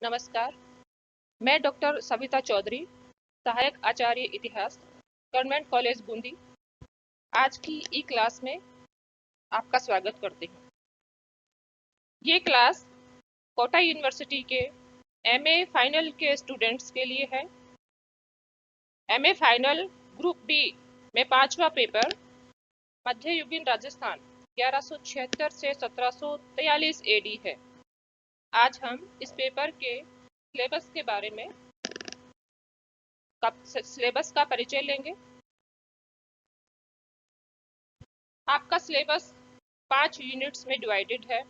नमस्कार। मैं डॉक्टर सविता चौधरी, सहायक आचार्य इतिहास, गवर्नमेंट कॉलेज बूंदी, आज की ई क्लास में आपका स्वागत करती हूँ। ये क्लास कोटा यूनिवर्सिटी के एमए फाइनल के स्टूडेंट्स के लिए है। एमए फाइनल ग्रुप बी में 5वां पेपर मध्ययुगीन राजस्थान 1176 से 1743 एडी है। आज हम इस पेपर के सिलेबस के बारे में सिलेबस का परिचय लेंगे। आपका सिलेबस 5 यूनिट्स में डिवाइडेड है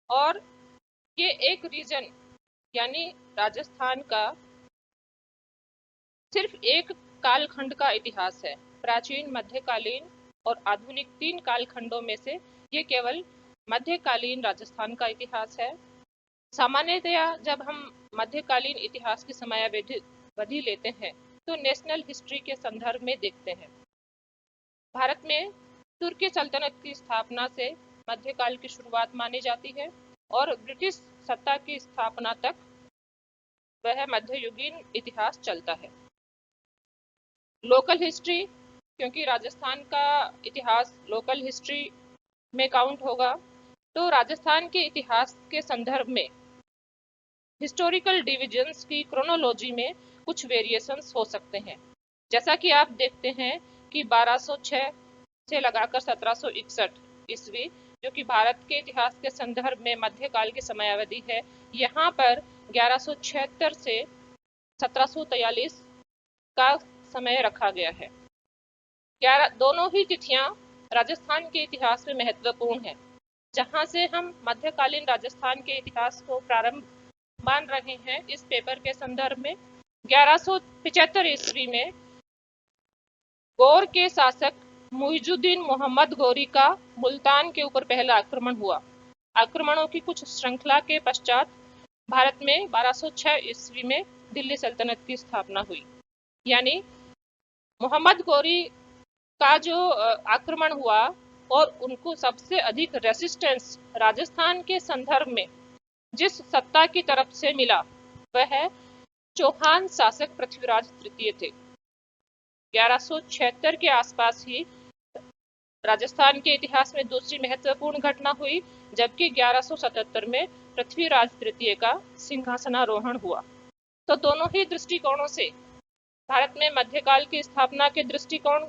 और ये एक रीजन यानी राजस्थान का सिर्फ एक कालखंड का इतिहास है। प्राचीन, मध्यकालीन और आधुनिक 3 कालखंडों में से ये केवल मध्यकालीन राजस्थान का इतिहास है। सामान्यतया जब हम मध्यकालीन इतिहास की समयावधि लेते हैं तो नेशनल हिस्ट्री के संदर्भ में देखते हैं। भारत में तुर्की सल्तनत की स्थापना से मध्यकाल की शुरुआत मानी जाती है और ब्रिटिश सत्ता की स्थापना तक वह मध्ययुगीन इतिहास चलता है। लोकल हिस्ट्री, क्योंकि राजस्थान का इतिहास लोकल हिस्ट्री में काउंट होगा, तो राजस्थान के इतिहास के संदर्भ में हिस्टोरिकल डिविजन्स की क्रोनोलॉजी में कुछ वेरिएशंस हो सकते हैं। जैसा कि आप देखते हैं कि 1206 से लगाकर 1761 ईस्वी, जो कि भारत के इतिहास के संदर्भ में मध्यकाल की समयावधि है, यहाँ पर 1176 से 1743 का समय रखा गया है। दोनों ही तिथियां राजस्थान के इतिहास में महत्वपूर्ण है। जहां से हम मध्यकालीन राजस्थान के इतिहास को प्रारंभ मान रहे हैं इस पेपर के संदर्भ में 1175 ईस्वी में गौर के शासक मुइजुद्दीन मोहम्मद गौरी का मुल्तान के ऊपर पहला आक्रमण हुआ। आक्रमणों की कुछ श्रृंखला के पश्चात भारत में 1206 ईस्वी में दिल्ली सल्तनत की स्थापना हुई। यानी मोहम्मद गौरी का जो आक्रमण हुआ और उनको सबसे अधिक रेसिस्टेंस राजस्थान के संदर्भ में जिस सत्ता की तरफ से मिला वह चौहान शासक पृथ्वीराज तृतीय थे। 1176 के आसपास ही राजस्थान के इतिहास में दूसरी महत्वपूर्ण घटना हुई, जबकि 1177 में पृथ्वीराज तृतीय का सिंहासनारोहण हुआ। तो दोनों ही दृष्टिकोणों से, भारत में मध्यकाल की स्थापना के दृष्टिकोण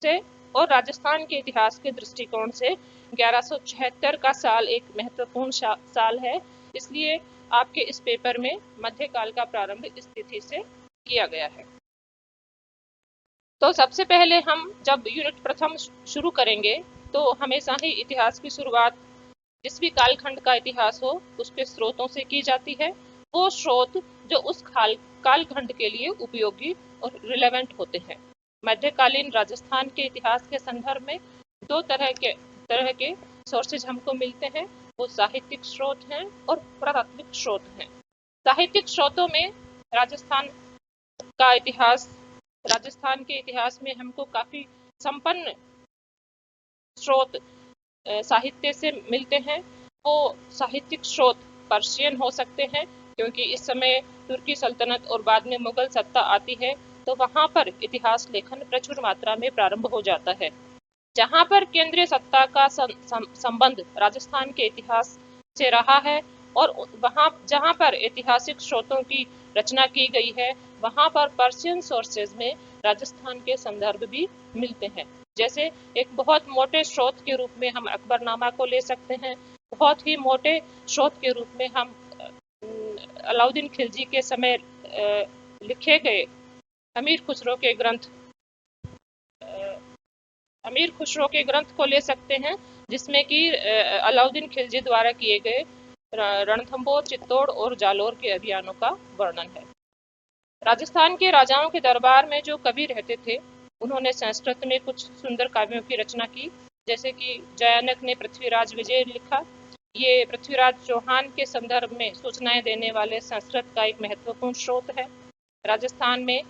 से और राजस्थान के इतिहास के दृष्टिकोण से 1176 का साल एक महत्वपूर्ण साल है। इसलिए आपके इस पेपर में मध्यकाल का प्रारंभ इस तिथि से किया गया है। तो सबसे पहले हम जब यूनिट प्रथम शुरू करेंगे तो हमेशा ही इतिहास की शुरुआत जिस भी कालखंड का इतिहास हो उसके स्रोतों से की जाती है। वो स्रोत जो उस कालखंड के लिए उपयोगी और रिलेवेंट होते हैं। मध्यकालीन राजस्थान के इतिहास के संदर्भ में दो तरह के सोर्सेज हमको मिलते हैं। वो साहित्यिक स्रोत हैं और पुरातात्विक स्रोत हैं। साहित्यिक स्रोतों में राजस्थान के इतिहास में हमको काफी संपन्न स्रोत साहित्य से मिलते हैं। वो साहित्यिक स्रोत पर्शियन हो सकते हैं, क्योंकि इस समय तुर्की सल्तनत और बाद में मुगल सत्ता आती है तो वहां पर इतिहास लेखन प्रचुर मात्रा में प्रारंभ हो जाता है। जहां पर केंद्रीय सत्ता का संबंध राजस्थान के इतिहास से रहा है और वहां जहां पर ऐतिहासिक स्रोतों की रचना की गई है वहां पर पर्शियन सोर्सेज में राजस्थान के संदर्भ भी मिलते हैं। जैसे एक बहुत मोटे स्रोत के रूप में हम अकबरनामा को ले सकते हैं। बहुत ही मोटे स्रोत के रूप में हम अलाउद्दीन खिलजी के समय लिखे गए अमीर खुसरो के ग्रंथ को ले सकते हैं, जिसमें कि अलाउद्दीन खिलजी द्वारा किए गए रणथंबोर, चित्तौड़ और जालोर के अभियानों का वर्णन है। राजस्थान के राजाओं के दरबार में जो कवि रहते थे उन्होंने संस्कृत में कुछ सुंदर काव्यों की रचना की। जैसे कि जयानक ने पृथ्वीराज विजय लिखा। ये पृथ्वीराज चौहान के संदर्भ में सूचनाएं देने वाले संस्कृत का एक महत्वपूर्ण स्रोत है। राजस्थान में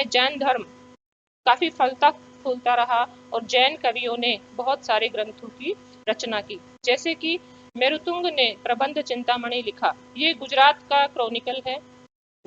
जैन धर्म काफी फलता फूलता रहा और जैन कवियों ने बहुत सारे ग्रंथों की रचना की। जैसे कि मेरुतुंग ने प्रबंध चिंतामणि लिखा। ये गुजरात का क्रॉनिकल है,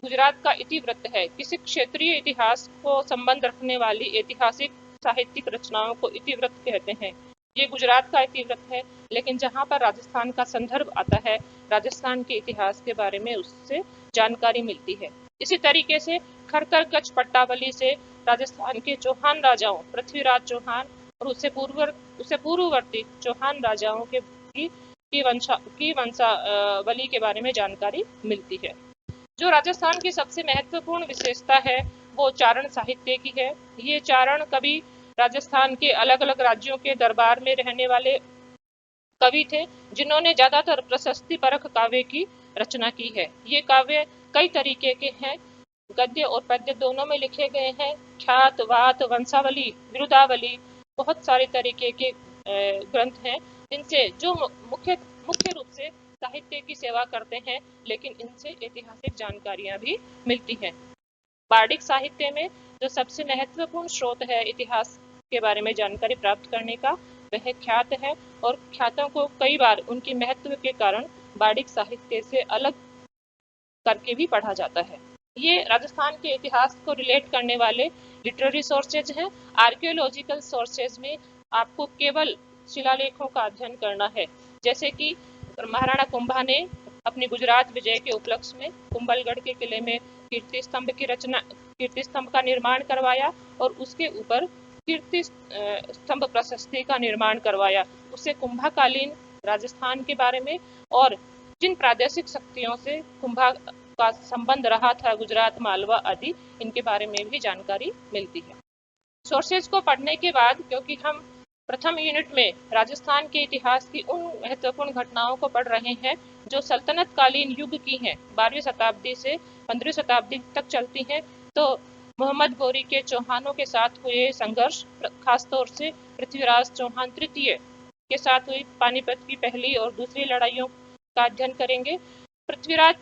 गुजरात का इतिवृत्त है। किसी क्षेत्रीय इतिहास को संबंध रखने वाली ऐतिहासिक साहित्यिक रचनाओं को इतिवृत्त कहते हैं। ये गुजरात का इतिवृत्त है, लेकिन जहाँ पर राजस्थान का संदर्भ आता है, राजस्थान के इतिहास के बारे में उससे जानकारी मिलती है। इसी तरीके से खरकर गच पट्टावली से राजस्थान के चौहान राजाओं पृथ्वीराज चौहान और उससे पूर्ववर्ती चौहान राजाओं की वंशावली के बारे में जानकारी मिलती है। जो राजस्थान की सबसे महत्वपूर्ण विशेषता है वो चारण साहित्य की है। ये चारण कवि राजस्थान के अलग अलग राज्यों के दरबार में रहने वाले कवि थे, जिन्होंने ज्यादातर प्रशस्ति परक काव्य की रचना की है। ये काव्य कई तरीके के हैं, गद्य और पद्य दोनों में लिखे गए हैं। ख्यात, वात, वंशावली, विरुदावली, बहुत सारे तरीके के ग्रंथ हैं, जिनसे जो मुख्य मुख्य रूप से साहित्य की सेवा करते हैं, लेकिन इनसे ऐतिहासिक जानकारियां भी मिलती हैं। बार्डिक साहित्य में जो सबसे महत्वपूर्ण स्रोत है इतिहास के बारे में जानकारी प्राप्त करने का, वह ख्यात है, और ख्यातों को कई बार उनके महत्व के कारण बार्डिक साहित्य से अलग करके भी पढ़ा जाता है। ये राजस्थान के इतिहास को रिलेट करने वाले लिटरेरी सोर्सेज हैं। आर्कियोलॉजिकल सोर्सेज में आपको केवल शिलालेखों का अध्ययन करना है, जैसे कि महाराणा कुंभा ने अपनी गुजरात विजय के उपलक्ष्य में कुंभलगढ़ के किले में कीर्ति स्तंभ का निर्माण करवाया और उसके ऊपर कीर्ति स्तंभ प्रशस्ति का निर्माण करवाया। उससे कुंभाकालीन राजस्थान के बारे में और जिन प्रादेशिक शक्तियों से कुंभा का संबंध रहा था, गुजरात, मालवा आदि, इनके बारे में भी जानकारी मिलती है। सोर्सेज को पढ़ने के बाद, क्योंकि हम प्रथम यूनिट में राजस्थान के इतिहास की उन महत्वपूर्ण घटनाओं को पढ़ रहे हैं जो सल्तनत कालीन युग की हैं, 12वीं शताब्दी से 15वीं शताब्दी तक चलती हैं, तो मोहम्मद गोरी के चौहानों के साथ हुए संघर्ष, खासतौर से पृथ्वीराज चौहान तृतीय के साथ हुई पानीपत की पहली और दूसरी लड़ाइयों का अध्ययन करेंगे। पृथ्वीराज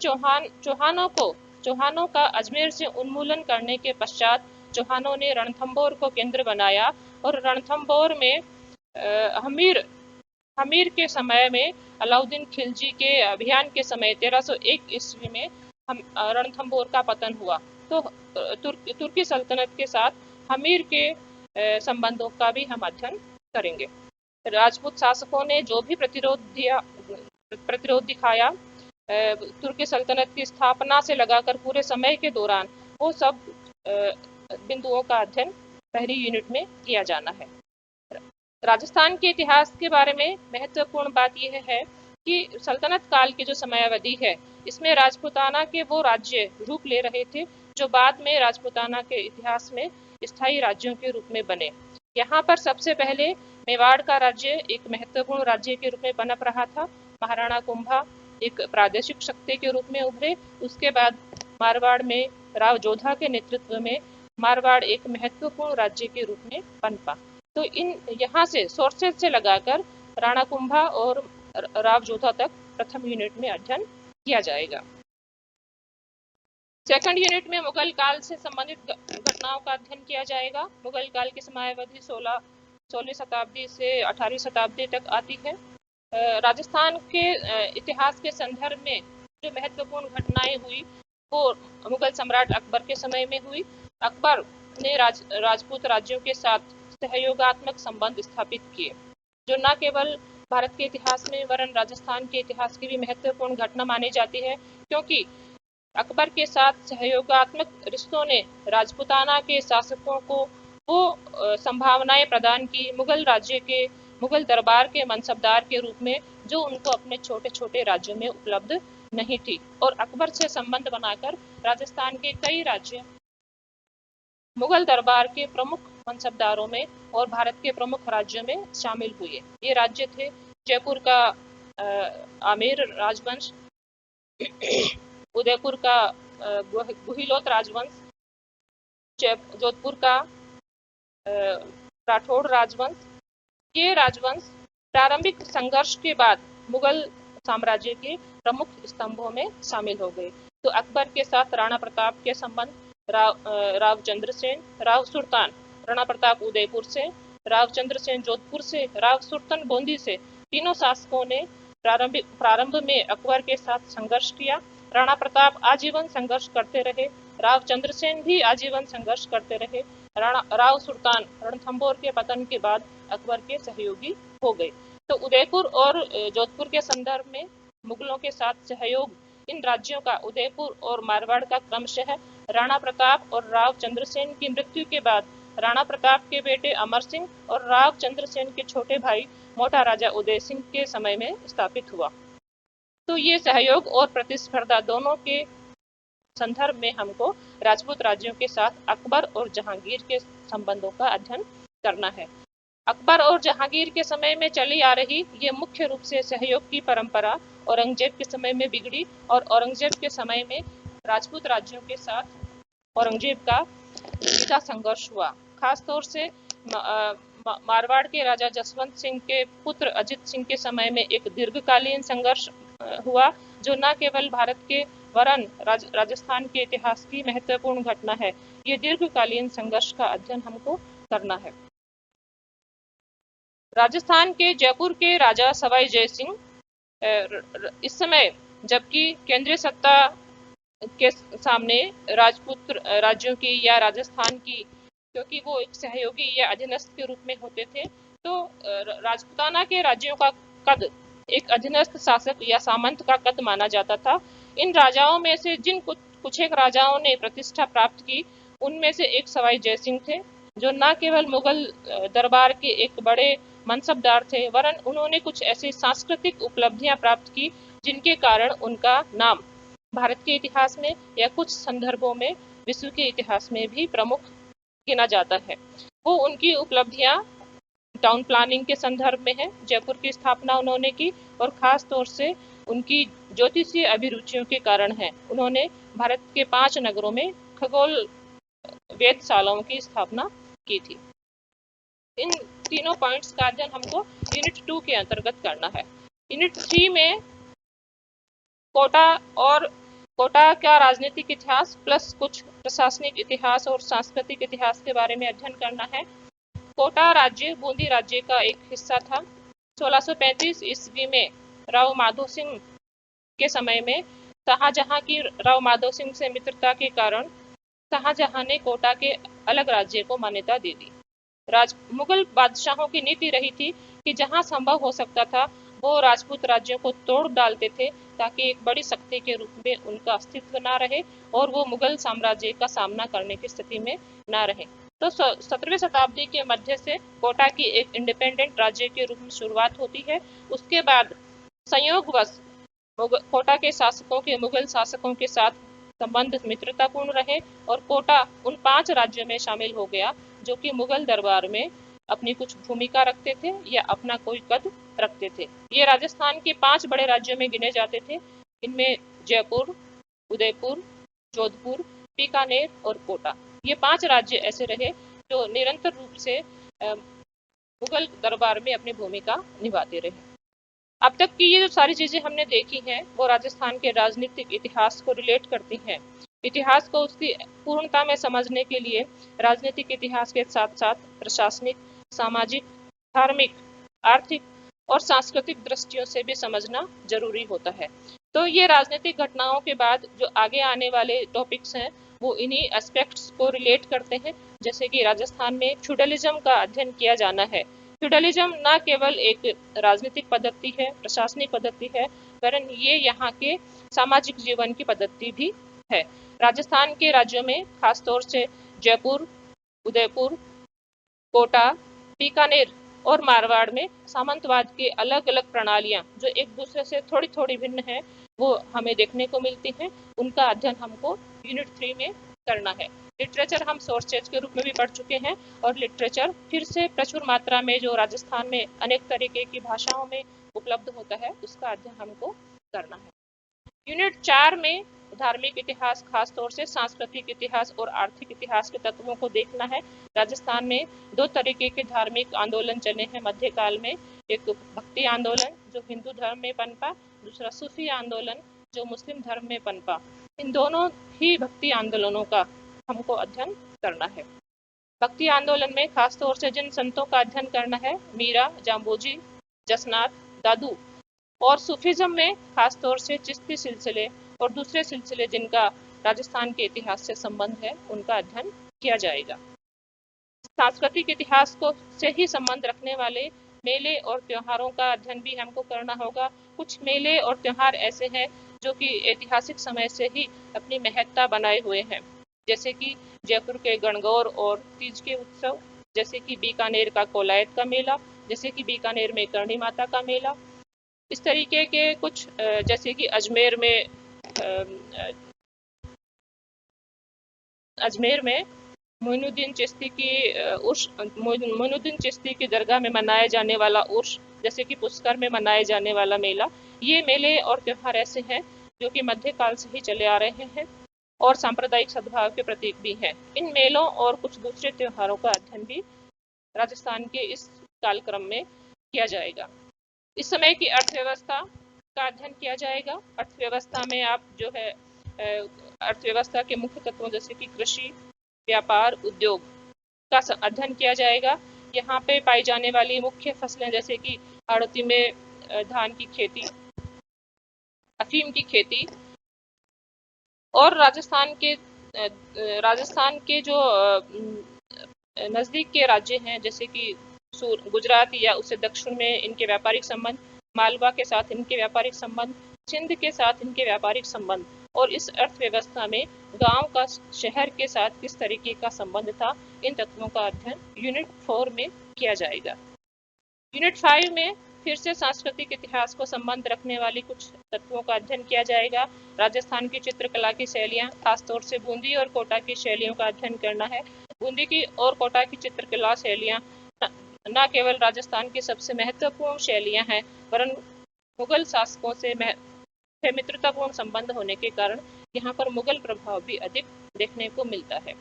चौहानों का अजमेर से उन्मूलन करने के पश्चात चौहानों ने रणथंभौर को केंद्र बनाया और रणथंभौर में हमीर के समय में अलाउद्दीन खिलजी के अभियान के समय 1301 ईस्वी में रणथंभौर का पतन हुआ। तो तुर्की सल्तनत के साथ हमीर के संबंधों का भी हम अध्ययन करेंगे। राजपूत शासकों ने जो भी प्रतिरोध दिखाया तुर्की सल्तनत की स्थापना से लगाकर पूरे समय के दौरान, वो सब बिंदुओं का अध्ययन पहली यूनिट में किया जाना है। राजस्थान के इतिहास के बारे में महत्वपूर्ण बात यह है कि सल्तनत काल की जो समयावधि है, इसमें राजपूताना के वो राज्य रूप ले रहे थे जो बाद में राजपूताना के इतिहास में स्थायी राज्यों के रूप में बने। यहाँ पर सबसे पहले मेवाड़ का राज्य एक महत्वपूर्ण राज्य के रूप में पनप रहा था। महाराणा कुंभा एक प्रादेशिक शक्ति के रूप में उभरे। उसके बाद मारवाड़ में राव जोधा के नेतृत्व में मारवाड़ एक महत्वपूर्ण राज्य के रूप में पनपा। तो इन यहाँ से सोर्सेज से लगाकर राणा कुंभा और राव जोधा तक प्रथम यूनिट में अध्ययन किया जाएगा। सेकंड यूनिट में मुगल काल से संबंधित घटनाओं का अध्ययन किया जाएगा। मुगल काल की समयावधि 16वीं शताब्दी से 18वीं शताब्दी तक आती है। राजस्थान के इतिहास के संदर्भ में जो महत्वपूर्ण घटनाएं हुई वो मुगल सम्राट अकबर के समय में हुई। अकबर ने राजपूत राज्यों के साथ सहयोगात्मक संबंध स्थापित किए, जो न केवल भारत के इतिहास में वरन राजस्थान के इतिहास की भी महत्वपूर्ण घटना मानी जाती है, क्योंकि अकबर के साथ सहयोगात्मक रिश्तों ने राजपूताना के शासकों को वो संभावनाएं प्रदान की मुगल दरबार के मनसबदार के रूप में, जो उनको अपने छोटे छोटे राज्यों में उपलब्ध नहीं थी, और अकबर से संबंध बनाकर राजस्थान के कई राज्य मुगल दरबार के प्रमुख मनसबदारों में और भारत के प्रमुख राज्यों में शामिल हुए। ये राज्य थे जयपुर का आमेर राजवंश, उदयपुर का गुहिलोत राजवंश, जोधपुर का राठौड़ राजवंश। ये राजवंश प्रारंभिक संघर्ष के बाद मुगल साम्राज्य के प्रमुख स्तंभों में शामिल हो गए। तो अकबर के साथ राणा प्रताप के संबंध, राव चंद्रसेन, राव सुल्तान, राणा प्रताप उदयपुर से, राव चंद्रसेन जोधपुर से, राव सुल्तान बूंदी से, तीनों शासकों ने प्रारंभ में अकबर के साथ संघर्ष किया। राणा प्रताप आजीवन संघर्ष करते रहे। राव चंद्रसेन भी आजीवन संघर्ष करते रहे। राव सुल्तान रणथंभौर के पतन के बाद अकबर के सहयोगी हो गए। तो उदयपुर और जोधपुर के संदर्भ में मुगलों के साथ सहयोग, इन राज्यों का उदयपुर और मारवाड़ का क्रमशः राणा प्रताप और राव चंद्रसेन की मृत्यु के बाद राणा प्रताप के बेटे अमर सिंह और राव चंद्रसेन के छोटे भाई मोटा राजा उदय सिंह के समय में स्थापित हुआ। तो ये सहयोग और प्रतिस्पर्धा दोनों के संदर्भ में हमको राजपूत राज्यों के साथ अकबर और जहांगीर के संबंधों का अध्ययन करना है। अकबर और जहांगीर के समय में चली आ रही ये मुख्य रूप से सहयोग की परंपरा औरंगजेब के समय में बिगड़ी और औरंगजेब के समय में राजपूत राज्यों के साथ औरंगजेब का सीधा संघर्ष हुआ। खासतौर से मारवाड़ के राजा जसवंत सिंह के पुत्र अजित सिंह के समय में एक दीर्घकालीन संघर्ष हुआ, जो न केवल भारत के वरन राजस्थान के इतिहास की महत्वपूर्ण घटना है। ये दीर्घकालीन संघर्ष का अध्ययन हमको करना है। राजस्थान के जयपुर के राजा सवाई जय सिंह इस समय जबकि केंद्रीय सत्ता के सामने राजपूत राज्यों की या राजस्थान की, क्योंकि वो एक सहयोगी या अधीनस्थ के रूप में होते थे, तो राजपूताना के राज्यों का कद एक अधीनस्थ शासक या सामंत का कद माना जाता था। इन राजाओं में से जिन कुछ एक राजाओं ने प्रतिष्ठा प्राप्त की, उनमें से एक सवाई जय सिंह थे, जो न केवल मुगल दरबार के एक बड़े मनसबदार थे, वरन उन्होंने कुछ ऐसी सांस्कृतिक उपलब्धियां प्राप्त की जिनके कारण उनका नाम भारत के इतिहास में या कुछ संदर्भों में विश्व के इतिहास में भी प्रमुख गिना जाता है। वो उनकी उपलब्धियां टाउन प्लानिंग के संदर्भ में है। जयपुर की स्थापना उन्होंने की और खास तौर से उनकी ज्योतिषीय अभिरुचियों के कारण है। उन्होंने भारत के 5 नगरों में खगोल वेधशालाओं की स्थापना की थी। इन तीनों पॉइंट्स का अध्ययन हमको यूनिट 2 के अंतर्गत करना है। यूनिट 3 में कोटा का राजनीतिक इतिहास प्लस कुछ प्रशासनिक इतिहास और सांस्कृतिक इतिहास के बारे में अध्ययन करना है। कोटा राज्य बूंदी राज्य का एक हिस्सा था। 1635 ईस्वी में राव माधो सिंह के समय में शाहजहां की राव माधो सिंह से मित्रता के कारण शाहजहां ने कोटा के अलग राज्य को मान्यता दे दी। मुगल बादशाहों की नीति रही थी कि जहां संभव हो सकता था वो राजपूत राज्यों को तोड़ डालते थे, ताकि एक बड़ी शक्ति के रूप में उनका अस्तित्व ना रहे और वो मुगल साम्राज्य का सामना करने की स्थिति में ना रहे। तो 17वीं शताब्दी के मध्य से कोटा की एक इंडिपेंडेंट राज्य के रूप में शुरुआत होती है। उसके बाद संयोगवश कोटा के शासकों के मुगल शासकों के साथ संबंध मित्रतापूर्ण रहे और कोटा उन 5 राज्यों में शामिल हो गया जो कि मुगल दरबार में अपनी कुछ भूमिका रखते थे या अपना कोई कद रखते थे। ये राजस्थान के 5 बड़े राज्यों में गिने जाते थे। इनमें जयपुर, उदयपुर, जोधपुर, बीकानेर और कोटा, ये 5 राज्य ऐसे रहे जो निरंतर रूप से मुगल दरबार में अपनी भूमिका निभाते रहे। अब तक की ये जो सारी चीजें हमने देखी हैं वो राजस्थान के राजनीतिक इतिहास को रिलेट करती हैं। इतिहास को उसकी पूर्णता में समझने के लिए राजनीतिक इतिहास के साथ साथ प्रशासनिक, सामाजिक, धार्मिक, आर्थिक और सांस्कृतिक दृष्टियों से भी समझना जरूरी होता है। तो ये राजनीतिक घटनाओं के बाद जो आगे आने वाले टॉपिक्स हैं वो इन्हीं एस्पेक्ट्स को रिलेट करते हैं। जैसे कि राजस्थान में फ्यूडलिज्म का अध्ययन किया जाना है। फ्यूडलिज्म न केवल एक राजनीतिक पद्धति है, प्रशासनिक पद्धति है, वरन ये यहाँ के सामाजिक जीवन की पद्धति भी है। राजस्थान के राज्यों में खासतौर से जयपुर, उदयपुर, कोटा, बीकानेर और मारवाड़ में सामंतवाद की अलग अलग प्रणालियां जो एक दूसरे से थोड़ी थोड़ी भिन्न है वो हमें देखने को मिलती हैं। उनका अध्ययन हमको यूनिट 3 में करना है। लिटरेचर हम सोर्सेज के रूप में भी पढ़ चुके हैं और लिटरेचर फिर से प्रचुर मात्रा में जो राजस्थान में अनेक तरीके की भाषाओं में उपलब्ध होता है उसका अध्ययन हमको करना है। यूनिट 4 में धार्मिक इतिहास, खास तौर से सांस्कृतिक इतिहास और आर्थिक इतिहास के तत्वों को देखना है। राजस्थान में 2 तरीके के धार्मिक आंदोलन चले हैं मध्यकाल में। एक भक्ति आंदोलन जो हिंदू धर्म में पनपा, दूसरा सूफी आंदोलन जो मुस्लिम धर्म में पनपा। इन दोनों ही भक्ति आंदोलनों का हमको अध्ययन करना है। भक्ति आंदोलन में खास तौर से जिन संतों का अध्ययन करना है, मीरा, जाम्बोजी, जसनाथ, दादू, और सूफीज्म में खासतौर से चिश्ती सिलसिले और दूसरे सिलसिले जिनका राजस्थान के इतिहास से संबंध है उनका अध्ययन किया जाएगा। सांस्कृतिक इतिहास को से ही संबंध रखने वाले मेले और त्योहारों का अध्ययन भी हमको करना होगा। कुछ मेले और त्योहार ऐसे हैं जो कि ऐतिहासिक समय से ही अपनी महत्ता बनाए हुए हैं, जैसे कि जयपुर के गणगौर और तीज के उत्सव, जैसे कि बीकानेर का कोलायत का मेला, जैसे कि बीकानेर में करणी माता का मेला। इस तरीके के कुछ जैसे कि अजमेर में मोइनुद्दीन चिश्ती की मोइनुद्दीन चिश्ती की दरगाह में मनाया जाने वाला उर्स, जैसे कि पुष्कर में मनाए जाने वाला मेला, ये मेले और त्योहार ऐसे हैं जो कि मध्यकाल से ही चले आ रहे हैं और सांप्रदायिक सद्भाव के प्रतीक भी हैं। इन मेलों और कुछ दूसरे त्योहारों का अध्ययन भी राजस्थान के इस कालक्रम में किया जाएगा। इस समय की अर्थव्यवस्था का अध्ययन किया जाएगा। अर्थव्यवस्था में आप जो है अर्थव्यवस्था के मुख्य तत्वों जैसे कि कृषि, व्यापार, उद्योग का अध्ययन किया जाएगा। यहाँ पे पाई जाने वाली मुख्य फसलें जैसे कि हाड़ौती में धान की खेती, अफीम की खेती, और राजस्थान के जो नज़दीक के राज्य हैं जैसे कि गुजरात या उससे दक्षिण में इनके व्यापारिक संबंध, मालवा के साथ इनके व्यापारिक संबंध, सिंध के साथ इनके व्यापारिक संबंध, और इस अर्थव्यवस्था में गांव का शहर के साथ किस तरीके का संबंध था, इन तत्वों का अध्ययन यूनिट 4 में किया जाएगा। यूनिट 5 में फिर से सांस्कृतिक इतिहास को संबंध रखने वाली कुछ तत्वों का अध्ययन किया जाएगा। राजस्थान की चित्रकला की शैलियाँ, खासतौर से बूंदी और कोटा की शैलियों का अध्ययन करना है। बूंदी की और कोटा की चित्रकला शैलियाँ न केवल राजस्थान की सबसे महत्वपूर्ण शैलियाँ हैं, वरन मुगल शासकों से मित्रतापूर्ण संबंध होने के कारण यहाँ पर मुगल प्रभाव भी अधिक देखने को मिलता है।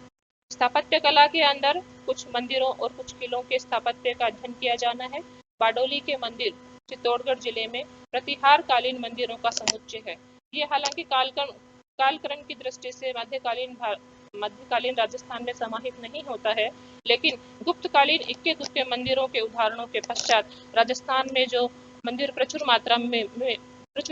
स्थापत्य कला के अंदर कुछ मंदिरों और कुछ किलों के स्थापत्य का अध्ययन किया जाना है। बारडोली के मंदिर चित्तौड़गढ़ जिले में प्रतिहार कालीन मंदिरों का समुच्चय है। ये हालांकि कालक्रम की दृष्टि से मध्यकालीन राजस्थान में समाहित नहीं होता है, लेकिन गुप्तकालीन इक्के दुक्के मंदिरों के उदाहरणों के पश्चात राजस्थान में जो मंदिर प्रचुर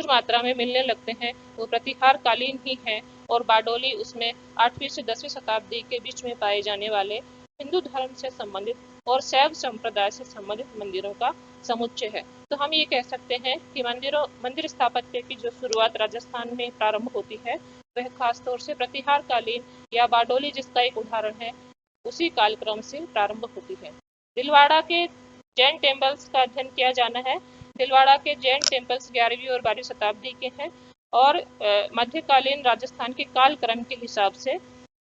मात्रा में मिलने लगते हैं वो प्रतिहार कालीन ही हैं, और बारडोली उसमें 8वीं से 10वीं शताब्दी के बीच में पाए जाने वाले हिंदू धर्म से संबंधित और शैव संप्रदाय से संबंधित मंदिरों का समुच्चय है। तो हम ये कह सकते हैं कि मंदिर स्थापत्य की जो शुरुआत राजस्थान में प्रारंभ होती है वह खासतौर से प्रतिहार कालीन या बारडोली जिसका एक उदाहरण है उसी कालक्रम से प्रारंभ होती है। दिलवाड़ा के जैन टेम्पल्स का अध्ययन किया जाना है। दिलवाड़ा के जैन टेम्पल्स 11वीं और 12वीं शताब्दी के हैं और मध्यकालीन राजस्थान के कालक्रम के हिसाब से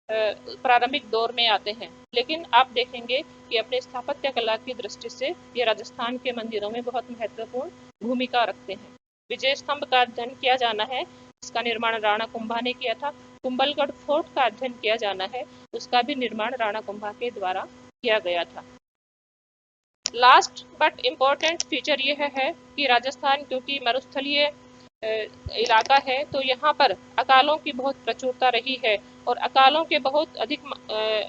प्रारंभिक दौर में आते हैं, लेकिन आप देखेंगे कि अपने स्थापत्य कला की दृष्टि से ये राजस्थान के मंदिरों में बहुत महत्वपूर्ण भूमिका रखते हैं। विजय स्तंभ का अध्ययन किया जाना है, इसका निर्माण राणा कुंभा ने किया था। कुंभलगढ़ फोर्ट का अध्ययन किया जाना है, उसका भी निर्माण राणा कुंभा के द्वारा किया गया था। लास्ट बट इम्पोर्टेंट फीचर यह है कि राजस्थान क्योंकि मरुस्थलीय इलाका है तो यहाँ पर अकालों की बहुत प्रचुरता रही है, और अकालों के बहुत अधिक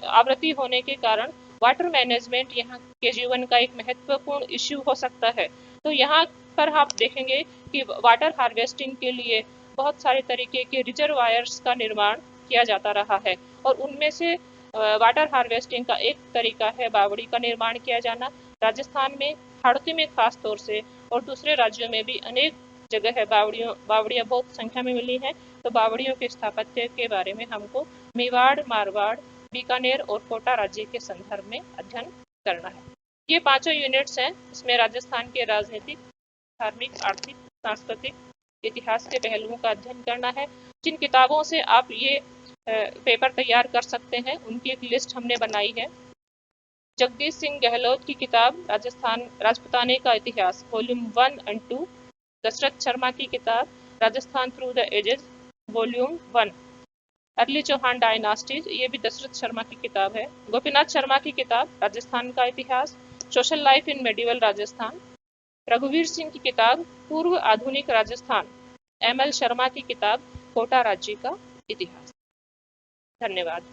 आवृत्ति होने के कारण वाटर मैनेजमेंट यहाँ के जीवन का एक महत्वपूर्ण इश्यू हो सकता है। तो यहाँ पर आप देखेंगे कि वाटर हार्वेस्टिंग के लिए बहुत सारे तरीके के रिजर्वायर्स का निर्माण किया जाता रहा है, और उनमें से वाटर हार्वेस्टिंग का एक तरीका है बावड़ी का निर्माण किया जाना। राजस्थान में हाड़ौती में खास तौर से और दूसरे राज्यों में भी अनेक जगह है बावड़ियाँ बहुत संख्या में मिली हैं। तो बावड़ियों के स्थापत्य के बारे में हमको मेवाड़, मारवाड़, बीकानेर और कोटा राज्य के संदर्भ में अध्ययन करना है। ये पांचों यूनिट्स हैं, इसमें राजस्थान के राजनीतिक, धार्मिक, आर्थिक, सांस्कृतिक, इतिहास के पहलुओं का अध्ययन करना है। जिन किताबों से आप ये पेपर तैयार कर सकते हैं उनकी एक लिस्ट हमने बनाई है। जगदीश सिंह गहलोत की किताब राजस्थान राजपुताने का इतिहास वॉल्यूम 1 एंड 2, दशरथ शर्मा की किताब Rajasthan through the ages volume 1, early Chauhan dynasties, ये भी दशरथ शर्मा की किताब है। गोपीनाथ शर्मा की किताब राजस्थान का इतिहास, social life in medieval Rajasthan. रघुवीर सिंह की किताब पूर्व आधुनिक राजस्थान। ML शर्मा की किताब कोटा राज्य का इतिहास। धन्यवाद।